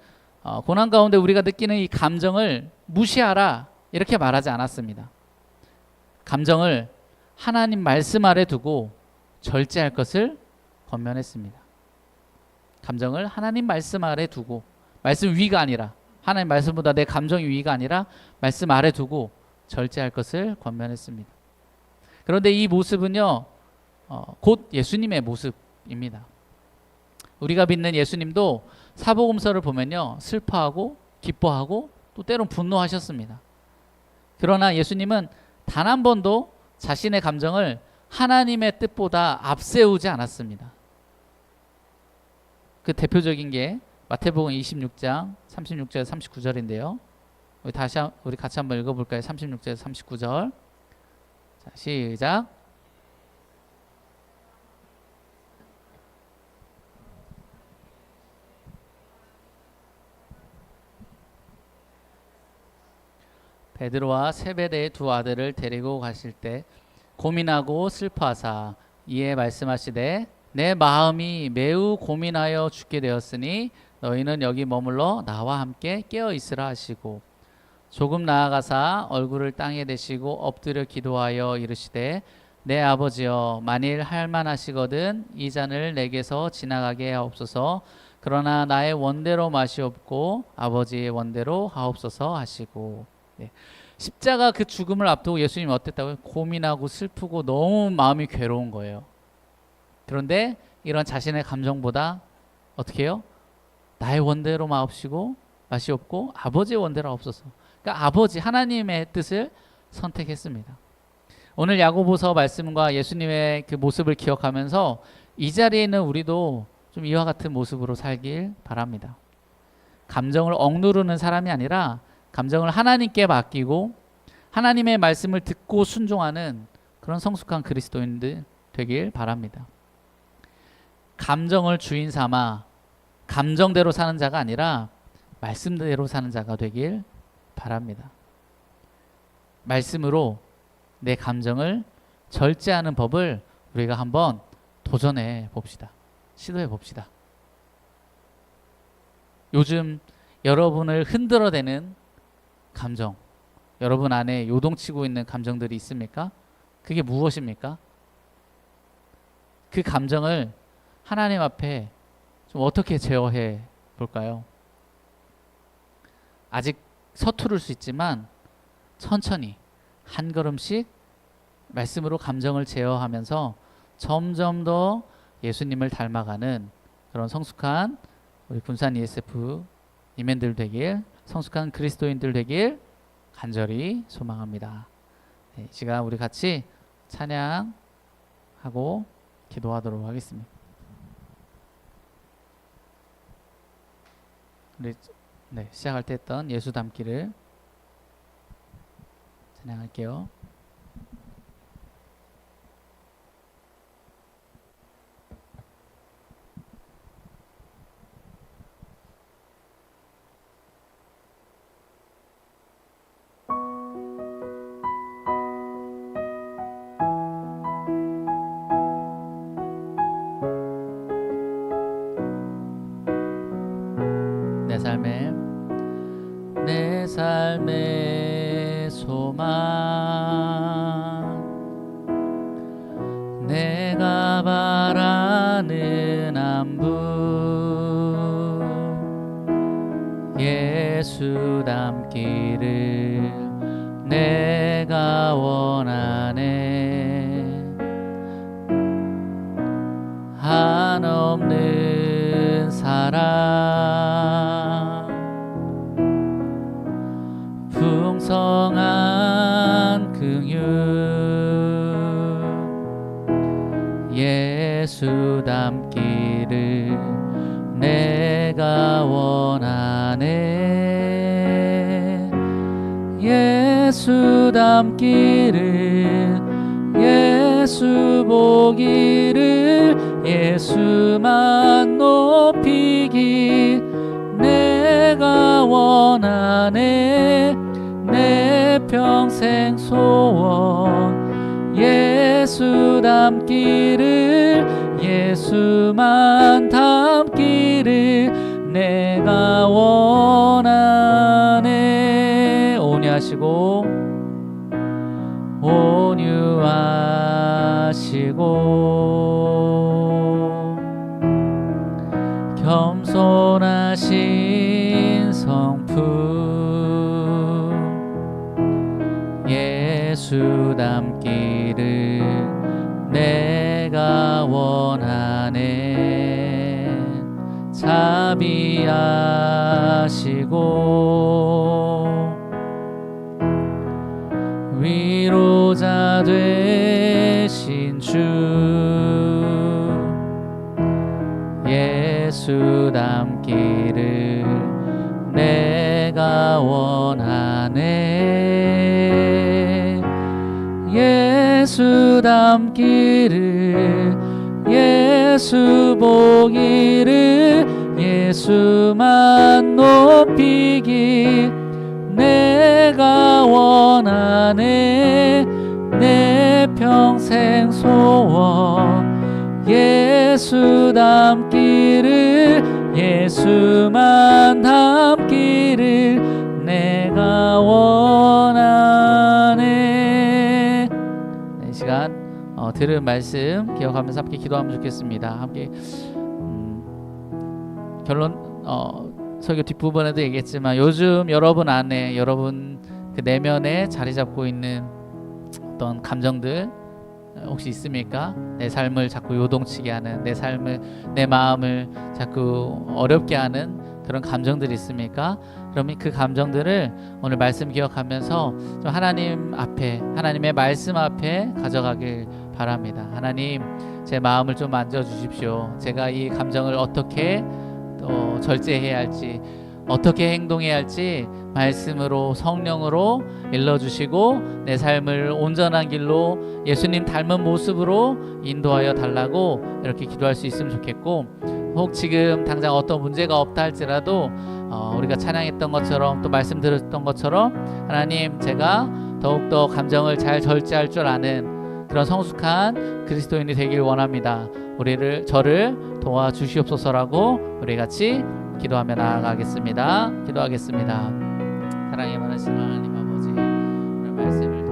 고난 가운데 우리가 느끼는 이 감정을 무시하라 이렇게 말하지 않았습니다. 감정을 하나님 말씀 아래 두고 절제할 것을 권면했습니다. 감정을 하나님 말씀 아래 두고, 말씀 위가 아니라, 하나님 말씀보다 내 감정이 위가 아니라 말씀 아래 두고 절제할 것을 권면했습니다. 그런데 이 모습은요, 곧 예수님의 모습입니다. 우리가 믿는 예수님도 사복음서를 보면요, 슬퍼하고 기뻐하고 또 때론 분노하셨습니다. 그러나 예수님은 단 한 번도 자신의 감정을 하나님의 뜻보다 앞세우지 않았습니다. 그 대표적인 게 마태복음 26장 36절에서 39절인데요. 우리 같이 한번 읽어볼까요? 36절에서 39절. 자, 시작. 베드로와 세베대의 두 아들을 데리고 가실 때 고민하고 슬퍼하사 이에 말씀하시되 내 마음이 매우 고민하여 죽게 되었으니 너희는 여기 머물러 나와 함께 깨어 있으라 하시고 조금 나아가사 얼굴을 땅에 대시고 엎드려 기도하여 이르시되 내 아버지여 만일 할만하시거든 이 잔을 내게서 지나가게 하옵소서. 그러나 나의 원대로 마시옵고 아버지의 원대로 하옵소서 하시고. 네. 십자가 그 죽음을 앞두고 예수님이 어땠다고요? 고민하고 슬프고 너무 마음이 괴로운 거예요. 그런데 이런 자신의 감정보다 어떻게 해요? 나의 원대로 마시옵고 아버지의 원대로 하옵소서. 그러니까 아버지 하나님의 뜻을 선택했습니다. 오늘 야고보서 말씀과 예수님의 그 모습을 기억하면서 이 자리에 있는 우리도 좀 이와 같은 모습으로 살길 바랍니다. 감정을 억누르는 사람이 아니라 감정을 하나님께 맡기고 하나님의 말씀을 듣고 순종하는 그런 성숙한 그리스도인들 되길 바랍니다. 감정을 주인 삼아 감정대로 사는 자가 아니라 말씀대로 사는 자가 되길 바랍니다. 말씀으로 내 감정을 절제하는 법을 우리가 한번 도전해 봅시다. 시도해 봅시다. 요즘 여러분을 흔들어대는 감정, 여러분 안에 요동치고 있는 감정들이 있습니까? 그게 무엇입니까? 그 감정을 하나님 앞에 좀 어떻게 제어해 볼까요? 아직 서투를 수 있지만 천천히 한 걸음씩 말씀으로 감정을 제어하면서 점점 더 예수님을 닮아가는 그런 성숙한 우리 군산 ESF 임원들 되길, 성숙한 그리스도인들 되길 간절히 소망합니다. 네, 이 시간 우리 같이 찬양하고 기도하도록 하겠습니다. 우리 시작할 때 했던 예수 닮기를 찬양할게요. 내 삶의 소망 내가 바라는 안부 예수 닮기를 내가 원하네 한없는 사랑 풍성한 긍휼 예수 닮기를 내가 원하네 예수 닮기를 예수 보기를 예수만 높이기 내가 원하네 내 평생 소원 예수 닮기를 예수만 닮기를 내가 원하네 온유하시고 온유하시고 예수 닮기를 내가 원하네. 자비하시고 위로자 되신 주 예수 닮기를 내가 원하네. 예수 닮기를 예수 보기를 예수만 높이기 내가 원하네. 내 평생 소원 예수 닮기를 예수만 닮기를 내가 원하네. 이 시간 들은 말씀 기억하면서 함께 기도하면 좋겠습니다. 함께 결론 설교 뒷부분에도 얘기했지만 요즘 여러분 안에 여러분 그 내면에 자리 잡고 있는 어떤 감정들 혹시 있습니까? 내 삶을 자꾸 요동치게 하는, 내 삶을, 내 마음을 자꾸 어렵게 하는 그런 감정들이 있습니까? 그러면 그 감정들을 오늘 말씀 기억하면서 좀 하나님 앞에, 하나님의 말씀 앞에 가져가길 바랍니다. 하나님, 제 마음을 좀 만져주십시오. 제가 이 감정을 어떻게 또 절제해야 할지, 어떻게 행동해야 할지 말씀으로, 성령으로 일러주시고 내 삶을 온전한 길로 예수님 닮은 모습으로 인도하여 달라고 이렇게 기도할 수 있으면 좋겠고, 혹 지금 당장 어떤 문제가 없다 할지라도 우리가 찬양했던 것처럼 또 말씀 들었던 것처럼 하나님, 제가 더욱더 감정을 잘 절제할 줄 아는 그런 성숙한 그리스도인이 되길 원합니다. 저를 도와주시옵소서라고 우리 같이 기도하며 나아가겠습니다. 기도하겠습니다. 사랑에 많으신 하나님 아버지, 오늘 말씀을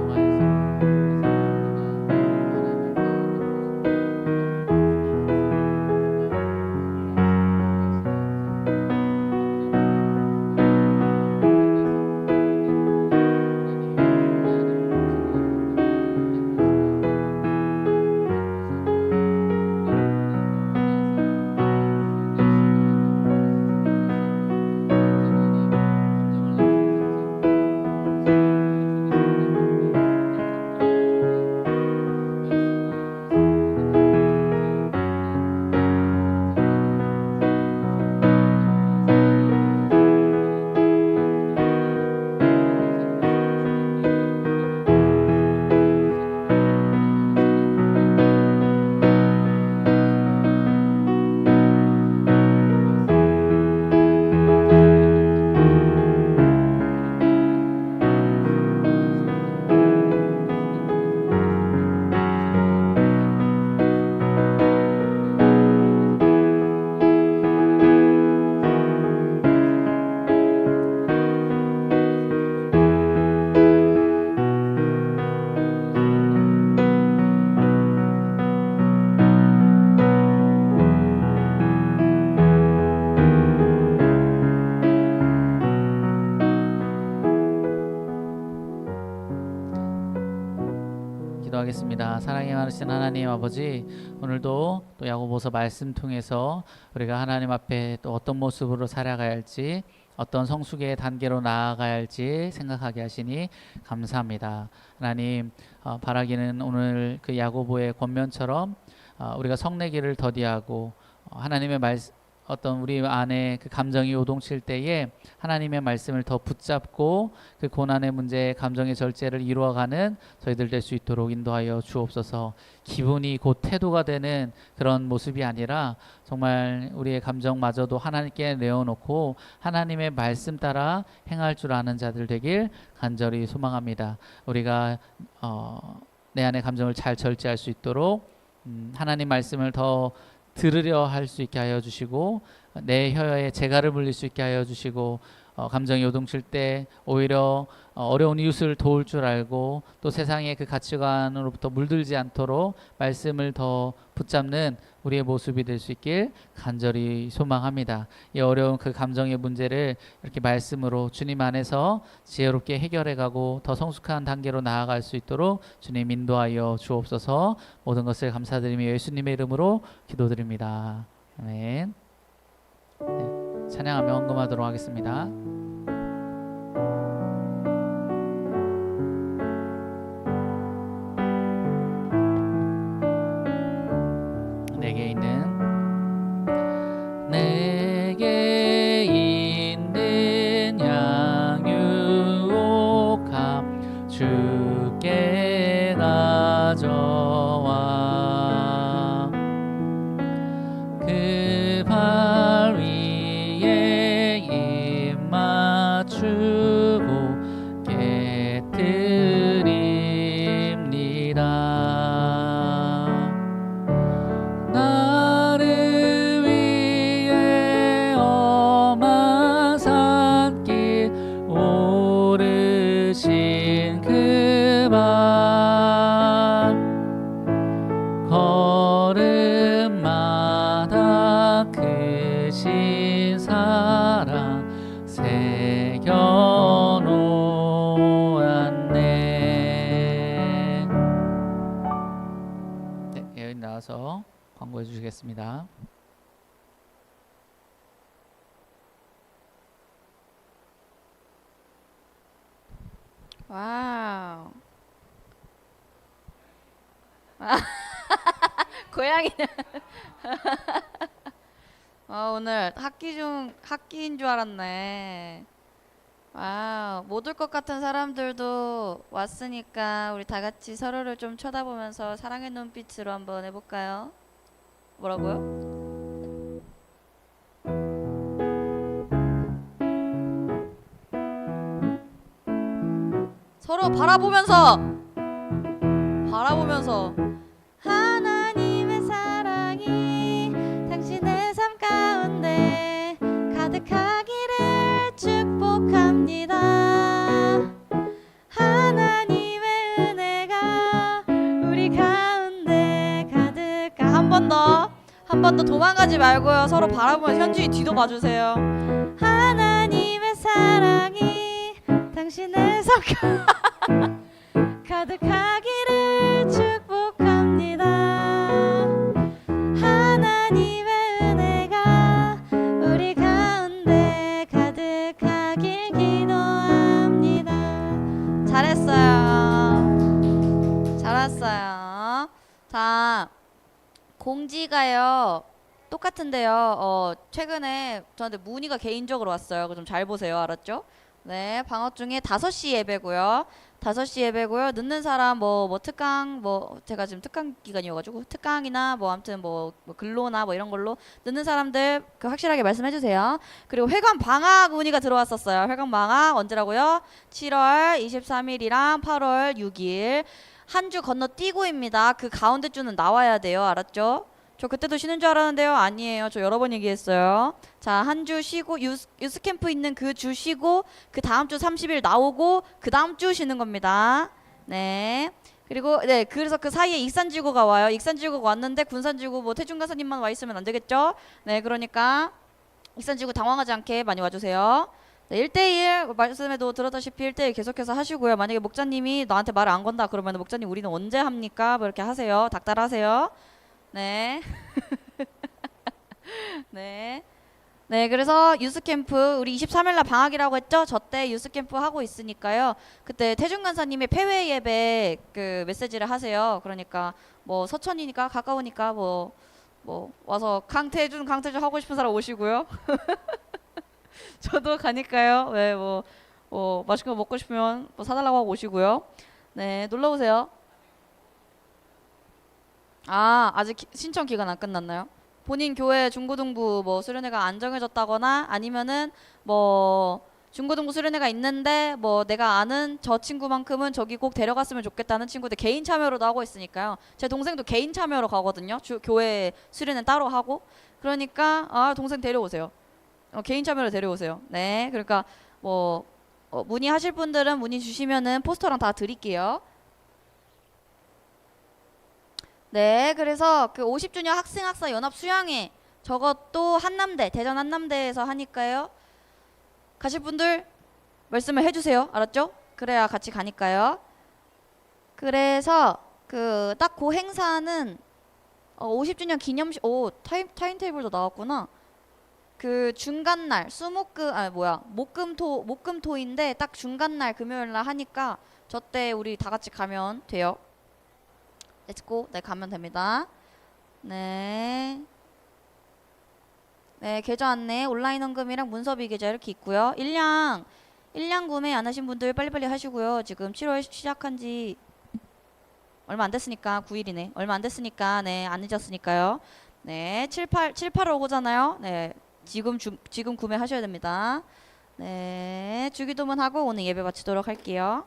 기도하겠습니다. 사랑이 많으신 하나님 아버지, 오늘도 또 야고보서 말씀 통해서 우리가 하나님 앞에 또 어떤 모습으로 살아가야 할지, 어떤 성숙의 단계로 나아가야 할지 생각하게 하시니 감사합니다. 하나님, 바라기는 오늘 그 야고보의 권면처럼 우리가 성내기를 더디하고 하나님의 어떤 우리 안에 그 감정이 요동칠 때에 하나님의 말씀을 더 붙잡고 그 고난의 문제, 감정의 절제를 이루어가는 저희들 될 수 있도록 인도하여 주옵소서. 기분이 곧 태도가 되는 그런 모습이 아니라 정말 우리의 감정마저도 하나님께 내어놓고 하나님의 말씀 따라 행할 줄 아는 자들 되길 간절히 소망합니다. 우리가 내 안의 감정을 잘 절제할 수 있도록 하나님 말씀을 더 들으려 할 수 있게 하여 주시고 내 혀에 재갈을 물릴 수 있게 하여 주시고 감정이 요동칠 때 오히려 어려운 이웃을 도울 줄 알고 또 세상의 그 가치관으로부터 물들지 않도록 말씀을 더 붙잡는 우리의 모습이 될 수 있길 간절히 소망합니다. 이 어려운 그 감정의 문제를 이렇게 말씀으로 주님 안에서 지혜롭게 해결해가고 더 성숙한 단계로 나아갈 수 있도록 주님 인도하여 주옵소서. 모든 것을 감사드리며 예수님의 이름으로 기도드립니다. 아멘. 네, 찬양하며 헌금하도록 하겠습니다. 내게 있는 양육함 주께 가져와 그 발 위에 입 맞추고 깨뜨립니다. 나를 위해 엄한 산길 오르신 그 발 걸음마다 크신 사랑 새겨놓았네. 네, 여기 나와서 광고해 주시겠습니다. 와우. 고양이는 오늘 학기인 줄 알았네. 와우. 못 올 것 같은 사람들도 왔으니까 우리 다 같이 서로를 좀 쳐다보면서 사랑의 눈빛으로 한번 해볼까요? 뭐라고요? 서로 바라보면서 하나님의 사랑이 당신의 삶 가운데 가득하기를 축복합니다. 하나님의 은혜가 우리 가운데 가득하. 한 번 더 도망가지 말고요. 서로 바라보면 현주이 뒤도 봐주세요. 하나님의 사랑이 당신의 삶 가득하기를 축복합니다. 하나님의 은혜가 우리 가운데 가득하길 기도합니다. 잘했어요. 자, 공지가요 똑같은데요. 최근에 저한테 문의가 개인적으로 왔어요. 그거 좀 잘 보세요. 알았죠? 네, 방학 중에 5시 예배고요. 5시 예배고요. 늦는 사람 뭐 특강 제가 지금 특강 기간이어가지고 특강이나 아무튼 근로나 이런 걸로 늦는 사람들 그 확실하게 말씀해 주세요. 그리고 회관 방학 문의가 들어왔었어요. 회관 방학 언제라고요? 7월 23일이랑 8월 6일 한 주 건너뛰고입니다. 그 가운데 주는 나와야 돼요. 알았죠? 저 그때도 쉬는 줄 알았는데요. 아니에요. 저 여러 번 얘기했어요. 자, 한 주 쉬고 유스캠프 있는 그 주 쉬고 그 다음 주 30일 나오고 그 다음 주 쉬는 겁니다. 네. 그리고 네, 그래서 그 사이에 익산지구가 와요. 익산지구가 왔는데 군산지구 태준 가사님만 와 있으면 안 되겠죠? 네, 그러니까 익산지구 당황하지 않게 많이 와주세요. 네, 1대1 말씀에도 들었다시피 1대1 계속해서 하시고요. 만약에 목자님이 너한테 말을 안 건다 그러면 목자님 우리는 언제 합니까? 이렇게 하세요. 닥달하세요. 네. 네. 네, 그래서 유스캠프 우리 23일날 방학이라고 했죠? 저 때 유스캠프 하고 있으니까요. 그때 태준 간사님의 폐회 예배 그 메시지를 하세요. 그러니까 서천이니까 가까우니까 와서 강태준 하고 싶은 사람 오시고요. 저도 가니까요. 네, 맛있는 거 먹고 싶으면 사달라고 하고 오시고요. 네, 놀러 오세요. 아직 신청 기간 안 끝났나요? 본인 교회 중고등부 수련회가 안 정해졌다거나 아니면은 중고등부 수련회가 있는데 내가 아는 저 친구만큼은 저기 꼭 데려갔으면 좋겠다는 친구들 개인 참여로도 하고 있으니까요. 제 동생도 개인 참여로 가거든요. 교회 수련회 따로 하고. 그러니까 동생 데려오세요. 개인 참여로 데려오세요. 네, 그러니까 뭐 문의하실 분들은 문의 주시면은 포스터랑 다 드릴게요. 네, 그래서 그 50주년 학생학사 연합 수양회 저것도 한남대 대전 한남대에서 하니까요. 가실 분들 말씀을 해주세요. 알았죠? 그래야 같이 가니까요. 그래서 그 딱 그 행사는 50주년 기념식 타임테이블도 나왔구나. 그 중간 날 목금토인데 딱 중간 날 금요일 날 하니까 저 때 우리 다 같이 가면 돼요. 렛츠고. 네, 가면 됩니다. 네. 네, 계좌 안내 온라인 헌금이랑 문서비 계좌 이렇게 있고요. 일량 구매 안 하신 분들 빨리빨리 하시고요. 지금 7월 시작한 지 얼마 안 됐으니까 9일이네. 얼마 안 됐으니까 네, 안 늦었으니까요. 네, 7, 8월 오잖아요. 네. 지금 구매하셔야 됩니다. 네, 주기도문 하고 오늘 예배 마치도록 할게요.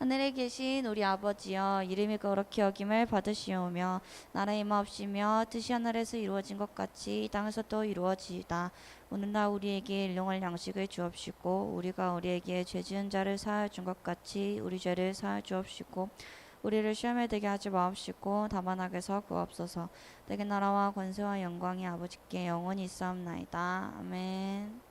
하늘에 계신 우리 아버지여, 이름이 거룩히 여김을 받으시오며 나라의 임하옵시며 뜻이 하늘에서 이루어진 것 같이 이 땅에서도 이루어지이다. 오늘날 우리에게 일용할 양식을 주옵시고 우리가 우리에게 죄 지은 자를 사하여 준 것 같이 우리 죄를 사하여 주옵시고 우리를 시험에 들게 하지 마옵시고 다만 악에서 구하옵소서. 내게 나라와 권세와 영광이 아버지께 영원히 있사옵나이다. 아멘.